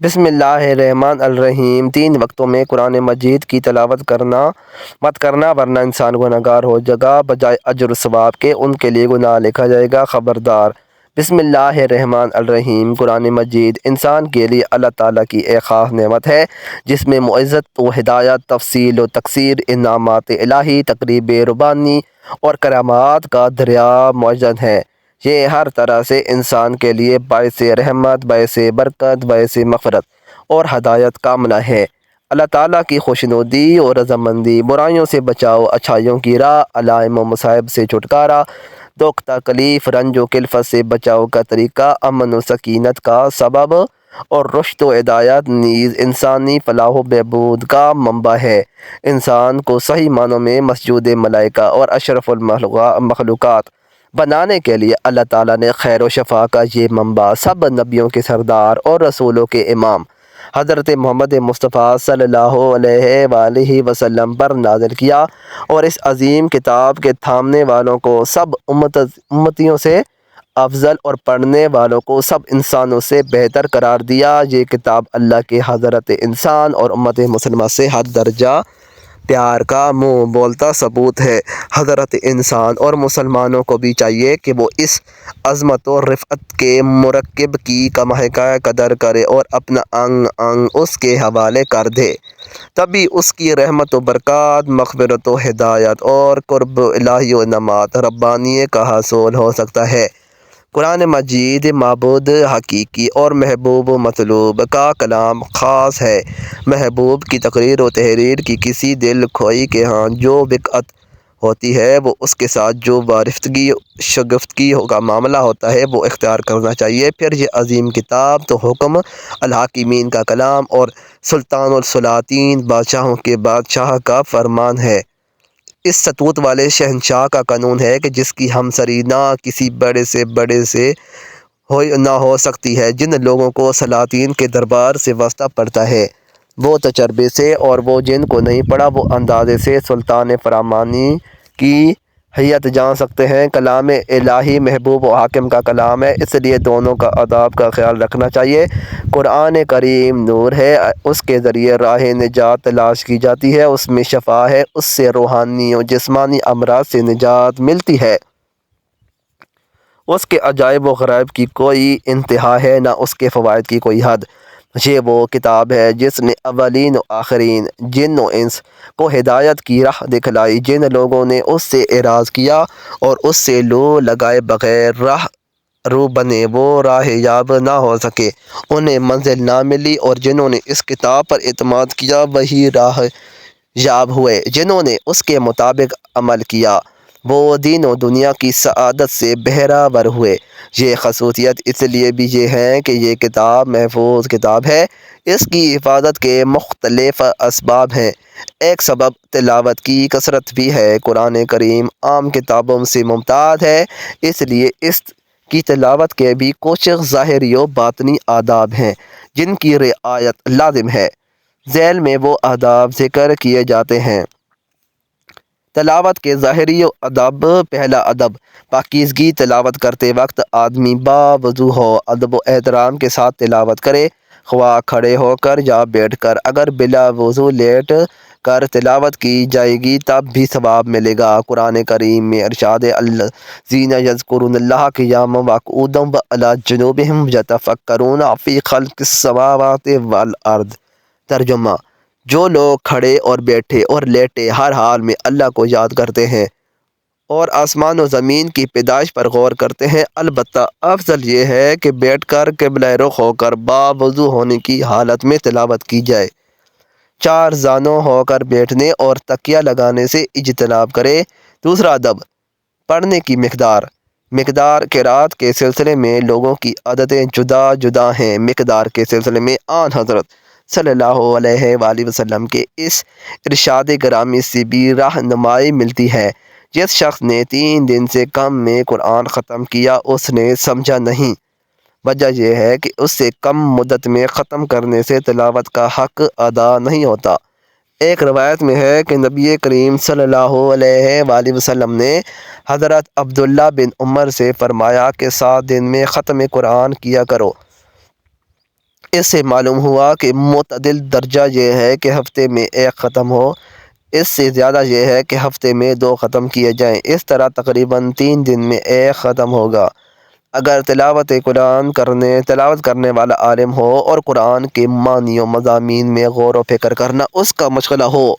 بسم اللہ الرحمن الرحیم۔ 3 وقتوں میں قرآن مجید کی تلاوت مت کرنا ورنہ انسان گنہگار ہو جائے گا، بجائے اجر و ثواب کے ان کے لیے گناہ لکھا جائے گا، خبردار۔ بسم اللہ الرحمن الرحیم۔ قرآن مجید انسان کے لیے اللہ تعالیٰ کی ایک خاص نعمت ہے جس میں معزت و ہدایت، تفصیل و تقصیر، انعامات الہی، تقریب ربانی اور کرامات کا دریا موجود ہے۔ یہ ہر طرح سے انسان کے لیے باعث رحمت، باعث برکت، باعث مغفرت اور ہدایت کا عملہ ہے۔ اللہ تعالیٰ کی خوشنودی اور رضامندی، برائیوں سے بچاؤ، اچھائیوں کی راہ، علائم و مصائب سے چھٹکارا، دکھ تکلیف، رنج و کلفت سے بچاؤ کا طریقہ، امن و سکینت کا سبب اور رشد و ہدایت نیز انسانی فلاح و بہبود کا منبع ہے۔ انسان کو صحیح معنوں میں مسجود ملائکہ اور اشرف المخلوقات بنانے کے لیے اللہ تعالیٰ نے خیر و شفا کا یہ منبع سب نبیوں کے سردار اور رسولوں کے امام حضرت محمد مصطفیٰ صلی اللہ علیہ وآلہ وسلم پر نازل کیا، اور اس عظیم کتاب کے تھامنے والوں کو سب امتیوں سے افضل اور پڑھنے والوں کو سب انسانوں سے بہتر قرار دیا۔ یہ کتاب اللہ کے حضرت انسان اور امت مسلمہ سے ہر درجہ پیار کا منہ بولتا ثبوت ہے۔ حضرت انسان اور مسلمانوں کو بھی چاہیے کہ وہ اس عظمت و رفعت کے مرکب کی کمائی کا قدر کرے اور اپنا انگ انگ اس کے حوالے کر دے، تبھی اس کی رحمت و برکات، مغفرت و ہدایت اور قرب الہی و انعامات ربانی کا حصول ہو سکتا ہے۔ قرآن مجید معبود حقیقی اور محبوب مطلوب کا کلام خاص ہے۔ محبوب کی تقریر و تحریر کی کسی دل کھوئی کے ہاں جو وقعت ہوتی ہے، وہ اس کے ساتھ جو وارفتگی شگفتگی کا معاملہ ہوتا ہے وہ اختیار کرنا چاہیے۔ پھر یہ عظیم کتاب تو حکم الحاکمین کا کلام اور سلطان السلاطین بادشاہوں کے بادشاہ کا فرمان ہے۔ اس سطوت والے شہنشاہ کا قانون ہے کہ جس کی ہمسری نہ کسی بڑے سے نہ ہو سکتی ہے۔ جن لوگوں کو سلاطین کے دربار سے واسطہ پڑتا ہے وہ تجربے سے، اور وہ جن کو نہیں پڑا وہ اندازے سے سلطان فرمانی کی حیت جان سکتے ہیں۔ کلام الہی محبوب و حاکم کا کلام ہے، اس لیے دونوں کا آداب کا خیال رکھنا چاہیے۔ قرآن کریم نور ہے، اس کے ذریعے راہ نجات تلاش کی جاتی ہے، اس میں شفا ہے، اس سے روحانی و جسمانی امراض سے نجات ملتی ہے۔ اس کے عجائب و غرائب کی کوئی انتہا ہے، نہ اس کے فوائد کی کوئی حد۔ یہ وہ کتاب ہے جس نے اولین و آخرین، جن و انس کو ہدایت کی راہ دکھلائی۔ جن لوگوں نے اس سے اعراض کیا اور اس سے لو لگائے بغیر راہ رو بنے، وہ راہ یاب نہ ہو سکے، انہیں منزل نہ ملی، اور جنہوں نے اس کتاب پر اعتماد کیا وہی راہ یاب ہوئے۔ جنہوں نے اس کے مطابق عمل کیا وہ دین و دنیا کی سعادت سے بہرہ ہوئے۔ یہ خصوصیت اس لیے بھی یہ ہے کہ یہ کتاب محفوظ کتاب ہے۔ اس کی حفاظت کے مختلف اسباب ہیں۔ ایک سبب تلاوت کی کثرت بھی ہے۔ قرآن کریم عام کتابوں سے ممتاز ہے، اس لیے اس کی تلاوت کے بھی کچھ ظاہری و باطنی آداب ہیں جن کی رعایت لازم ہے۔ ذیل میں وہ آداب ذکر کیے جاتے ہیں۔ تلاوت کے ظاہری ادب۔ پہلا ادب پاکیزگی۔ تلاوت کرتے وقت آدمی باوضو ہو، ادب و احترام کے ساتھ تلاوت کرے، خواہ کھڑے ہو کر یا بیٹھ کر۔ اگر بلا وضو لیٹ کر تلاوت کی جائے گی تب بھی ثواب ملے گا۔ قرآن کریم میں ارشاد ہے، الذین یذکرون اللہ قیاما وقعودا وعلی جنوبہم یتفکرون فی خلق السماوات والارض۔ ترجمہ: جو لوگ کھڑے اور بیٹھے اور لیٹے ہر حال میں اللہ کو یاد کرتے ہیں اور آسمان و زمین کی پیدائش پر غور کرتے ہیں، البتہ افضل یہ ہے کہ بیٹھ کر قبلہ رخ ہو کر باوضو ہونے کی حالت میں تلاوت کی جائے۔ 4 زانوں ہو کر بیٹھنے اور تکیہ لگانے سے اجتناب کرے۔ دوسرا ادب پڑھنے کی مقدار قرأت کے سلسلے میں لوگوں کی عادتیں جدا جدا ہیں۔ مقدار کے سلسلے میں آن حضرت صلی اللہ علیہ وآلہ وسلم کے اس ارشاد گرامی سے بھی رہنمائی ملتی ہے، جس شخص نے 3 دن سے کم میں قرآن ختم کیا اس نے سمجھا نہیں۔ وجہ یہ ہے کہ اس سے کم مدت میں ختم کرنے سے تلاوت کا حق ادا نہیں ہوتا۔ ایک روایت میں ہے کہ نبی کریم صلی اللہ علیہ وآلہ وسلم نے حضرت عبداللہ بن عمر سے فرمایا کہ 7 دن میں ختم قرآن کیا کرو۔ اس سے معلوم ہوا کہ معتدل درجہ یہ ہے کہ ہفتے میں ایک ختم ہو، اس سے زیادہ یہ ہے کہ ہفتے میں 2 ختم کیے جائیں۔ اس طرح تقریباً 3 دن میں ایک ختم ہوگا۔ اگر تلاوت کرنے والا عالم ہو اور قرآن کے معنی و مضامین میں غور و فکر کرنا اس کا مشغلہ ہو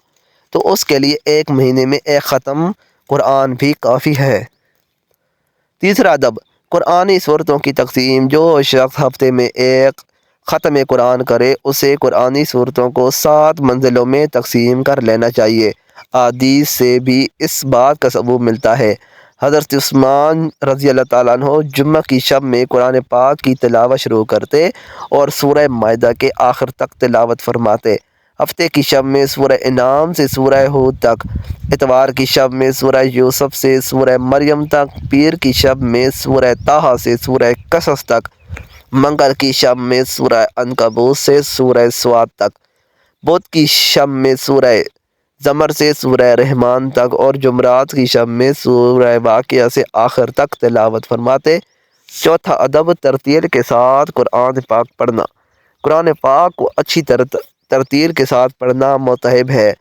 تو اس کے لیے 1 مہینے میں ایک ختم قرآن بھی کافی ہے۔ تیسرا ادب، قرآنی صورتوں کی تقسیم۔ جو شخص ہفتے میں ایک ختم قرآن کرے اسے قرآنی صورتوں کو 7 منزلوں میں تقسیم کر لینا چاہیے۔ احادیث سے بھی اس بات کا ثبوت ملتا ہے۔ حضرت عثمان رضی اللہ تعالیٰ عنہ جمعہ کی شب میں قرآن پاک کی تلاوت شروع کرتے اور سورہ مائدہ کے آخر تک تلاوت فرماتے۔ ہفتے کی شب میں سورہ انعام سے سورہ ہود تک، اتوار کی شب میں سورہ یوسف سے سورہ مریم تک، پیر کی شب میں سورہ طٰہٰ سے سورہ قصص تک، منگل کی شب میں سورہ عنکبوت سے سورہ صاد تک، بدھ کی شب میں سورہ زمر سے سورہ رحمان تک اور جمعرات کی شب میں سورہ واقعہ سے آخر تک تلاوت فرماتے۔ چوتھا ادب، ترتیل کے ساتھ قرآن پاک پڑھنا۔ قرآن پاک کو اچھی ترتیل کے ساتھ پڑھنا مستحب ہے۔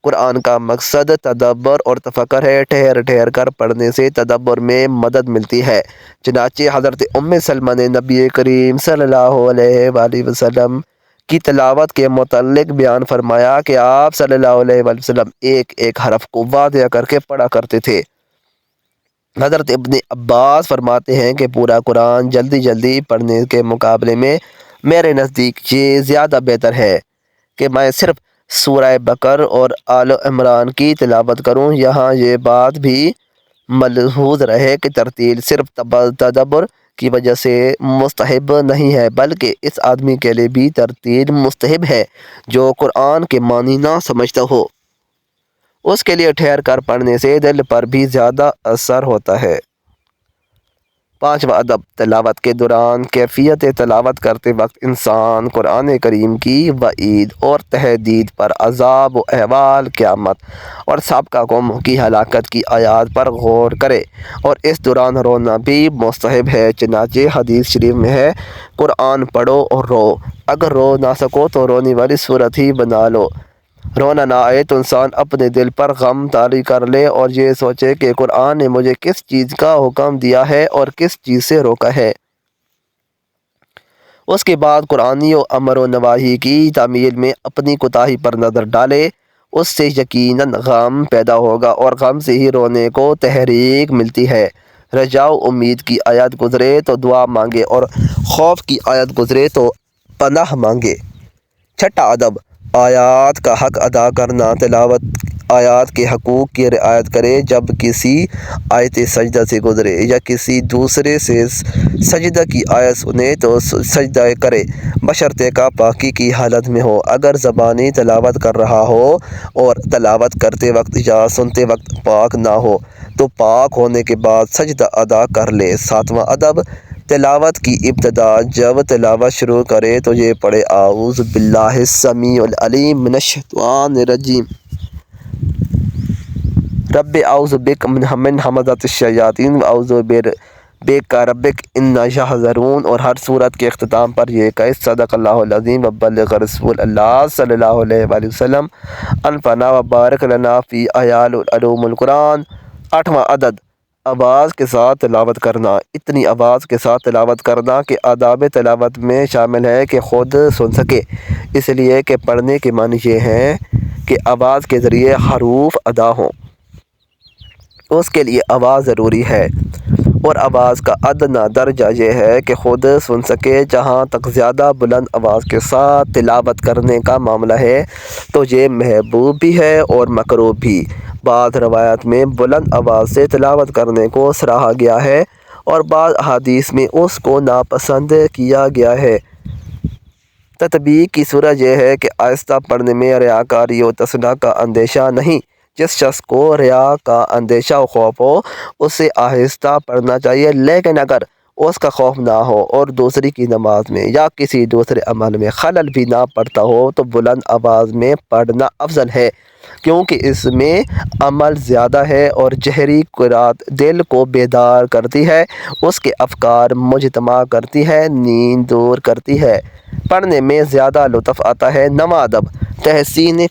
قرآن کا مقصد تدبر اور تفکر ہے۔ ٹھہر ٹھہر کر پڑھنے سے تدبر میں مدد ملتی ہے۔ چنانچہ حضرت ام سلمہ نے نبی کریم صلی اللہ علیہ وآلہ وسلم کی تلاوت کے متعلق بیان فرمایا کہ آپ صلی اللہ علیہ وآلہ وسلم ایک ایک حرف کو واضح کر کے پڑھا کرتے تھے۔ حضرت ابن عباس فرماتے ہیں کہ پورا قرآن جلدی جلدی پڑھنے کے مقابلے میں میرے نزدیک یہ زیادہ بہتر ہے کہ میں صرف سورہ بقرہ اور آل عمران کی تلاوت کروں۔ یہاں یہ بات بھی ملحوظ رہے کہ ترتیل صرف تدبر کی وجہ سے مستحب نہیں ہے، بلکہ اس آدمی کے لیے بھی ترتیل مستحب ہے جو قرآن کے معنی نہ سمجھتا ہو۔ اس کے لیے ٹھہر کر پڑھنے سے دل پر بھی زیادہ اثر ہوتا ہے۔ پانچواں ادب، تلاوت کے دوران کیفیت تلاوت کرتے وقت انسان قرآن کریم کی وعید اور تحدید پر، عذاب و احوال قیامت اور سابقہ قوموں کی ہلاکت کی آیات پر غور کرے، اور اس دوران رونا بھی مستحب ہے۔ چنانچہ حدیث شریف میں ہے، قرآن پڑھو اور رو، اگر رو نہ سکو تو رونے والی صورت ہی بنا لو۔ رونا نہ آئے تو انسان اپنے دل پر غم طاری کر لے اور یہ سوچے کہ قرآن نے مجھے کس چیز کا حکم دیا ہے اور کس چیز سے روکا ہے۔ اس کے بعد قرآنی و امر و نواہی کی تعمیل میں اپنی کوتاہی پر نظر ڈالے، اس سے یقیناً غم پیدا ہوگا اور غم سے ہی رونے کو تحریک ملتی ہے۔ رجاء و امید کی آیت گزرے تو دعا مانگے اور خوف کی آیت گزرے تو پناہ مانگے۔ چھٹا ادب، آیات کا حق ادا کرنا۔ تلاوت آیات کے حقوق کی رعایت کرے۔ جب کسی آیت سجدہ سے گزرے یا کسی دوسرے سے سجدہ کی آیت سنے تو سجدہ کرے، بشرطے کہ پاکی کی حالت میں ہو۔ اگر زبانی تلاوت کر رہا ہو اور تلاوت کرتے وقت یا سنتے وقت پاک نہ ہو تو پاک ہونے کے بعد سجدہ ادا کر لے۔ ساتواں ادب، تلاوت کی ابتدا جب تلاوت شروع کرے تو یہ پڑھے، اعوذ باللہ السمیع العلیم من الشیطان الرجیم، رب اعوذ بک من ہمزات الشیاطین واعوذ بک رب ان یحضرون، اور ہر سورت کے اختتام پر یہ کہے، صدق اللہ العظیم وبلغ رسول اللہ صلی اللہ علیہ وآلہ وسلم، انفعنا وبارک لنا فی اعیال علوم القرآن۔ آٹھواں عدد، آواز کے ساتھ تلاوت کرنا۔ اتنی آواز کے ساتھ تلاوت کرنا کہ آداب تلاوت میں شامل ہے کہ خود سن سکے، اس لیے کہ پڑھنے کے معنی یہ ہیں کہ آواز کے ذریعے حروف ادا ہوں، اس کے لیے آواز ضروری ہے، اور آواز کا ادنیٰ درجہ یہ ہے کہ خود سن سکے۔ جہاں تک زیادہ بلند آواز کے ساتھ تلاوت کرنے کا معاملہ ہے تو یہ محبوب بھی ہے اور مکروہ بھی۔ بعض روایات میں بلند آواز سے تلاوت کرنے کو سراہا گیا ہے اور بعض احادیث میں اس کو ناپسند کیا گیا ہے۔ تطبیق کی صورت یہ ہے کہ آہستہ پڑھنے میں ریاکاری و تصنع کا اندیشہ نہیں۔ جس شخص کو ریا کا اندیشہ و خوف ہو اسے آہستہ پڑھنا چاہیے، لیکن اگر اس کا خوف نہ ہو اور دوسری کی نماز میں یا کسی دوسرے عمل میں خلل بھی نہ پڑتا ہو تو بلند آواز میں پڑھنا افضل ہے، کیونکہ اس میں عمل زیادہ ہے اور جہری قرات دل کو بیدار کرتی ہے، اس کے افکار مجتمع کرتی ہے، نیند دور کرتی ہے، پڑھنے میں زیادہ لطف آتا ہے۔ نواں ادب تحسین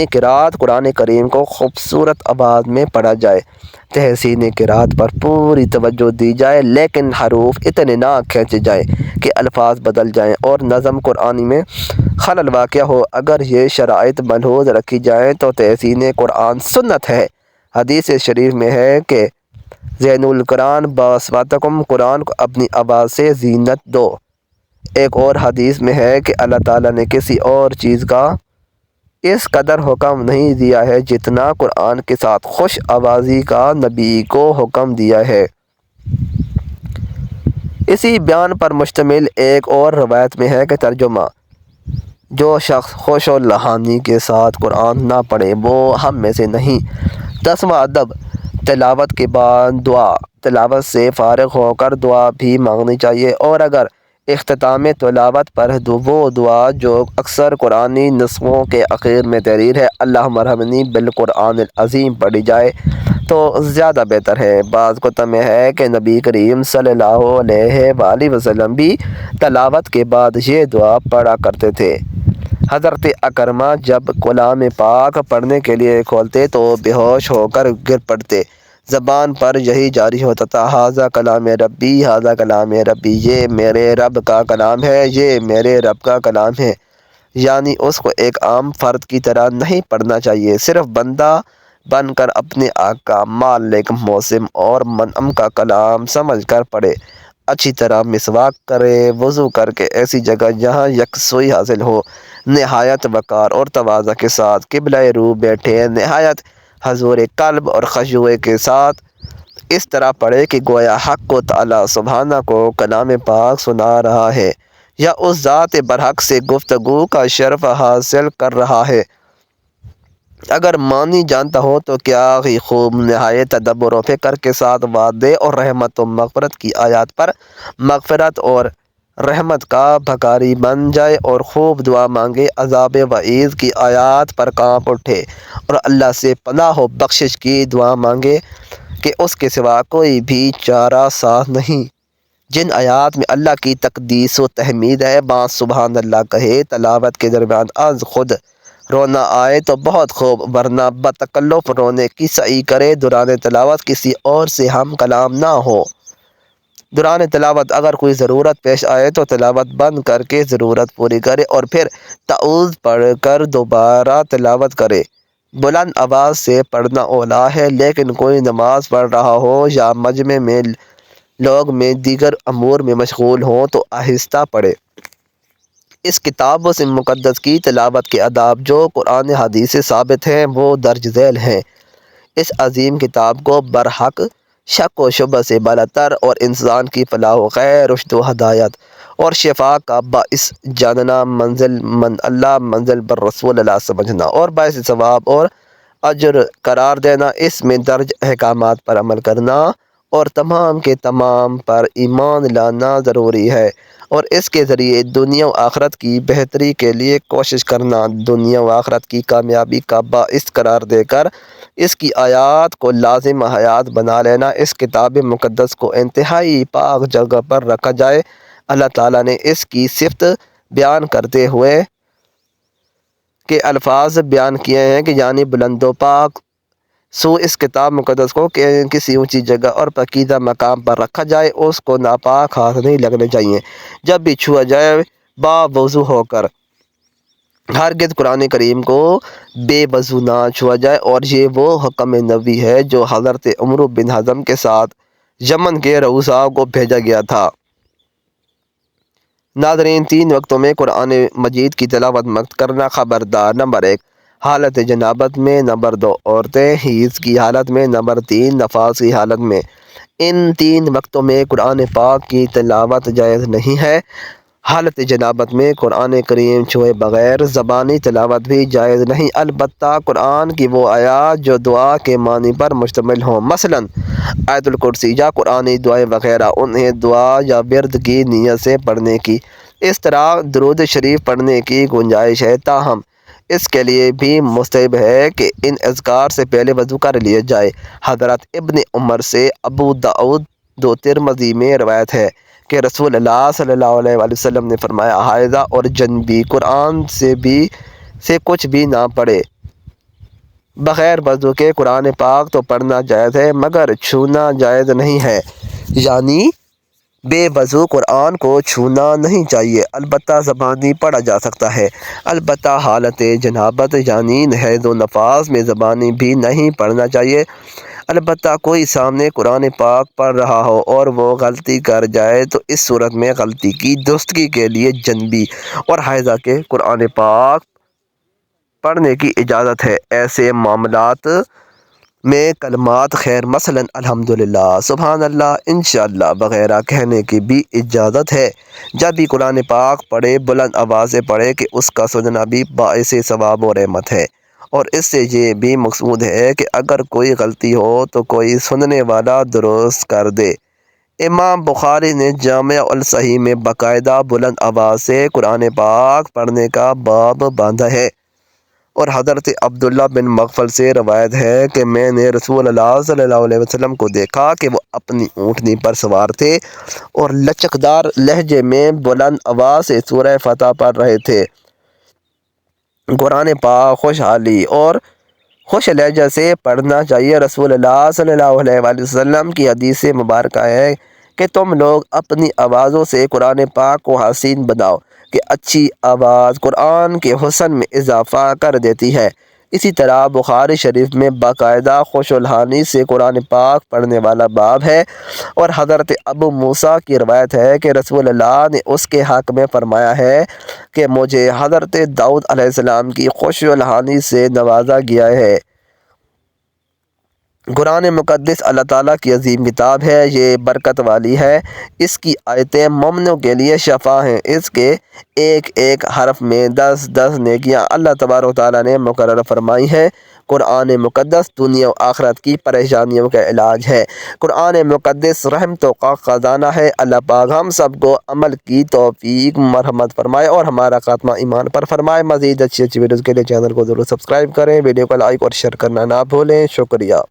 قرات قرآن کریم کو خوبصورت آواز میں پڑھا جائے۔ تحسین قرات پر پوری توجہ دی جائے، لیکن حروف اتنے نہ کھینچے جائیں کہ الفاظ بدل جائیں اور نظم قرآنی میں خلل واقع ہو۔ اگر یہ شرائط ملحوظ رکھی جائیں تو تحسین قرآن سنت ہے۔ حدیث شریف میں ہے کہ زین القرآن باصواتکم، قرآن کو اپنی آواز سے زینت دو۔ ایک اور حدیث میں ہے کہ اللہ تعالیٰ نے کسی اور چیز کا اس قدر حکم نہیں دیا ہے جتنا قرآن کے ساتھ خوش آوازی کا نبی کو حکم دیا ہے۔ اسی بیان پر مشتمل ایک اور روایت میں ہے کہ ترجمہ: جو شخص خوش و لہانی کے ساتھ قرآن نہ پڑھے وہ ہم میں سے نہیں۔ 10واں ادب تلاوت کے بعد دعا۔ تلاوت سے فارغ ہو کر دعا بھی مانگنی چاہیے، اور اگر اختتام تلاوت پر وہ دعا جو اکثر قرآنی نسخوں کے آخر میں تحریر ہے، اللہم ارحمنی بالقرآن العظیم، پڑھی جائے تو زیادہ بہتر ہے۔ بعض کتب میں ہے کہ نبی کریم صلی اللہ علیہ وآلہ وسلم بھی تلاوت کے بعد یہ دعا پڑھا کرتے تھے۔ حضرت اکرمہ جب کلام پاک پڑھنے کے لیے کھولتے تو بے ہوش ہو کر گر پڑتے، زبان پر یہی جاری ہوتا تھا: ھذا کلام ربی، ھذا کلام ربی، یہ میرے رب کا کلام ہے، یہ میرے رب کا کلام ہے۔ یعنی اس کو ایک عام فرد کی طرح نہیں پڑھنا چاہیے، صرف بندہ بن کر اپنے آقا، مالک، موسم اور منعم کا کلام سمجھ کر پڑھے۔ اچھی طرح مسواک کرے، وضو کر کے ایسی جگہ جہاں یکسوئی حاصل ہو، نہایت وقار اور تواضع کے ساتھ قبلہ رو بیٹھے، نہایت حضور قلب اور خشوع کے ساتھ اس طرح پڑھے کہ گویا حق کو تعالیٰ سبحانہ کو کلام پاک سنا رہا ہے یا اس ذات برحق سے گفتگو کا شرف حاصل کر رہا ہے۔ اگر معنی جانتا ہو تو کیا ہی خوب، نہایت تدبر و فکر کے ساتھ وعدے اور رحمت و مغفرت کی آیات پر مغفرت اور رحمت کا بھکاری بن جائے اور خوب دعا مانگے، عذاب وعید کی آیات پر کانپ اٹھے اور اللہ سے پناہ و بخشش کی دعا مانگے کہ اس کے سوا کوئی بھی چارہ ساز نہیں۔ جن آیات میں اللہ کی تقدیس و تحمید ہے، وہاں سبحان اللہ کہے۔ تلاوت کے درمیان از خود رونا آئے تو بہت خوب، ورنہ بتکلف رونے کی سعی کرے۔ دوران تلاوت کسی اور سے ہم کلام نہ ہو۔ دوران تلاوت اگر کوئی ضرورت پیش آئے تو تلاوت بند کر کے ضرورت پوری کرے اور پھر تعوذ پڑھ کر دوبارہ تلاوت کرے۔ بلند آواز سے پڑھنا اولیٰ ہے، لیکن کوئی نماز پڑھ رہا ہو یا مجمع میں لوگ میں دیگر امور میں مشغول ہوں تو آہستہ پڑھے۔ اس کتاب سے مقدس کی تلاوت کے آداب جو قرآن حدیث سے ثابت ہیں وہ درج ذیل ہیں۔ اس عظیم کتاب کو برحق شک و شبہ سے بالاتر اور انسان کی فلاح و خیر، رشد و ہدایت اور شفا کا باعث جاننا، منزل من اللہ منزل بر رسول اللہ سمجھنا اور باعث ثواب اور اجر قرار دینا، اس میں درج احکامات پر عمل کرنا اور تمام کے تمام پر ایمان لانا ضروری ہے، اور اس کے ذریعے دنیا و آخرت کی بہتری کے لیے کوشش کرنا، دنیا و آخرت کی کامیابی کا باعث قرار دے کر اس کی آیات کو لازم حیات بنا لینا۔ اس کتاب مقدس کو انتہائی پاک جگہ پر رکھا جائے۔ اللہ تعالیٰ نے اس کی صفت بیان کرتے ہوئے کے الفاظ بیان کیے ہیں کہ یعنی بلند و پاک، سو اس کتاب مقدس کو کسی اونچی جگہ اور پاکیزہ مقام پر رکھا جائے، اس کو ناپاک ہاتھ نہیں لگنے چاہیے، جب بھی چھوا جائے باوضو ہو کر۔ ہرگز قرآن کریم کو بے وضو نہ چھوا جائے، اور یہ وہ حکم نبوی ہے جو حضرت عمر بن حزم کے ساتھ یمن کے رؤساء کو بھیجا گیا تھا۔ ناظرین، 3 وقتوں میں قرآن مجید کی تلاوت مت کرنا خبردار: نمبر 1 حالت جنابت میں، نمبر 2 عورتیں حیض کی حالت میں، نمبر 3 نفاس کی حالت میں۔ ان 3 وقتوں میں قرآن پاک کی تلاوت جائز نہیں ہے۔ حالت جنابت میں قرآن کریم چھوئے بغیر زبانی تلاوت بھی جائز نہیں، البتہ قرآن کی وہ آیات جو دعا کے معنی پر مشتمل ہوں، مثلاً آیت الکرسی یا قرآنی دعائیں وغیرہ، انہیں دعا یا ورد کی نیت سے پڑھنے کی اس طرح درود شریف پڑھنے کی گنجائش ہے، تاہم اس کے لیے بھی مستحب ہے کہ ان اذکار سے پہلے وضو کر لیا جائے۔ حضرت ابن عمر سے ابو داؤد و ترمذی میں روایت ہے کہ رسول اللہ صلی اللہ علیہ وآلہ وسلم نے فرمایا، حائضہ اور جنبی قرآن سے کچھ بھی نہ پڑھے، بغیر وضو کے قرآن پاک تو پڑھنا جائز ہے مگر چھونا جائز نہیں ہے، یعنی بے وضو قرآن کو چھونا نہیں چاہیے، البتہ زبانی پڑھا جا سکتا ہے، البتہ حالت جنابت یعنی حیض و نفاس میں زبانی بھی نہیں پڑھنا چاہیے۔ البتہ کوئی سامنے قرآن پاک پڑھ رہا ہو اور وہ غلطی کر جائے تو اس صورت میں غلطی کی درستگی کے لیے جنبی اور حائضہ کے قرآن پاک پڑھنے کی اجازت ہے۔ ایسے معاملات میں کلمات خیر مثلاً الحمدللہ، سبحان اللہ، انشاءاللہ وغیرہ کہنے کی بھی اجازت ہے۔ جب بھی قرآن پاک پڑھے بلند آواز سے پڑھے کہ اس کا سننا بھی باعث ثواب و رحمت ہے، اور اس سے یہ بھی مقصود ہے کہ اگر کوئی غلطی ہو تو کوئی سننے والا درست کر دے۔ امام بخاری نے جامع الصحیح میں باقاعدہ بلند آواز سے قرآن پاک پڑھنے کا باب باندھا ہے، اور حضرت عبداللہ بن مغفل سے روایت ہے کہ میں نے رسول اللہ صلی اللہ علیہ وسلم کو دیکھا کہ وہ اپنی اونٹنی پر سوار تھے اور لچکدار لہجے میں بلند آواز سے سورہ فتح پڑھ رہے تھے۔ قرآن پاک خوشحالی اور خوش لہجہ سے پڑھنا چاہیے۔ رسول اللہ صلی اللہ علیہ وآلہ وسلم کی حدیث مبارکہ ہے کہ تم لوگ اپنی آوازوں سے قرآن پاک کو حسین بناؤ کہ اچھی آواز قرآن کے حسن میں اضافہ کر دیتی ہے۔ اسی طرح بخاری شریف میں باقاعدہ خوش الحانی سے قرآن پاک پڑھنے والا باب ہے، اور حضرت ابو موسیٰ کی روایت ہے کہ رسول اللہ نے اس کے حق میں فرمایا ہے کہ مجھے حضرت داؤد علیہ السلام کی خوش الحانی سے نوازا گیا ہے۔ قرآن مقدس اللہ تعالیٰ کی عظیم کتاب ہے، یہ برکت والی ہے، اس کی آیتیں مومنوں کے لیے شفا ہیں، اس کے ایک ایک حرف میں 10 نیکیاں اللہ تبارک و تعالیٰ نے مقرر فرمائی ہیں۔ قرآن مقدس دنیا و آخرت کی پریشانیوں کا علاج ہے، قرآن مقدس رحمتوں کا خزانہ ہے۔ اللہ پاک ہم سب کو عمل کی توفیق مرحمت فرمائے اور ہمارا خاتمہ ایمان پر فرمائے۔ مزید اچھی ویڈیوز کے لیے چینل کو ضرور سبسکرائب کریں، ویڈیو کو لائک اور شیئر کرنا نہ بھولیں۔ شکریہ۔